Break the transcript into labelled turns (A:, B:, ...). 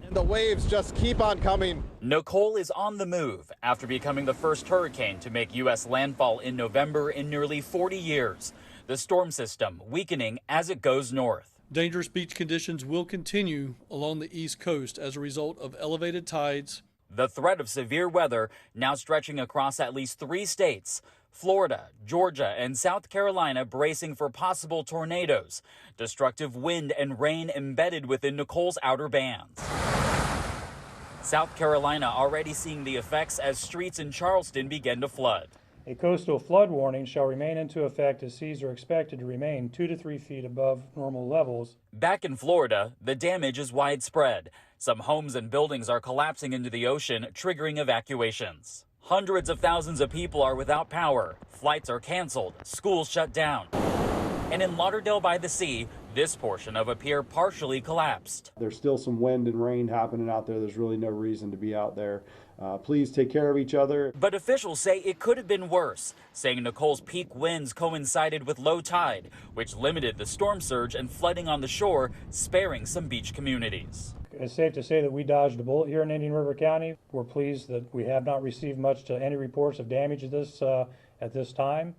A: and the waves just keep on coming.
B: Nicole is on the move after becoming the first hurricane to make U.S. landfall in November in nearly 40 years. The storm system weakening as it goes north.
C: Dangerous beach conditions will continue along the East Coast as a result of elevated tides.
B: The threat of severe weather now stretching across at least 3 states. Florida, Georgia, and South Carolina bracing for possible tornadoes. Destructive wind and rain embedded within Nicole's outer bands. South Carolina already seeing the effects as streets in Charleston begin to flood.
D: A coastal flood warning shall remain into effect as seas are expected to remain 2 to 3 feet above normal levels.
B: Back in Florida, the damage is widespread. Some homes and buildings are collapsing into the ocean, triggering evacuations. Hundreds of thousands of people are without power. Flights are canceled, schools shut down. And in Lauderdale by the Sea, this portion of a pier partially collapsed.
E: There's still some wind and rain happening out there. There's really no reason to be out there. Please take care of each other.
B: But officials say it could have been worse, saying Nicole's peak winds coincided with low tide, which limited the storm surge and flooding on the shore, sparing some beach communities.
D: It's safe to say that we dodged a bullet here in Indian River County. We're pleased that we have not received any reports of damage at this time.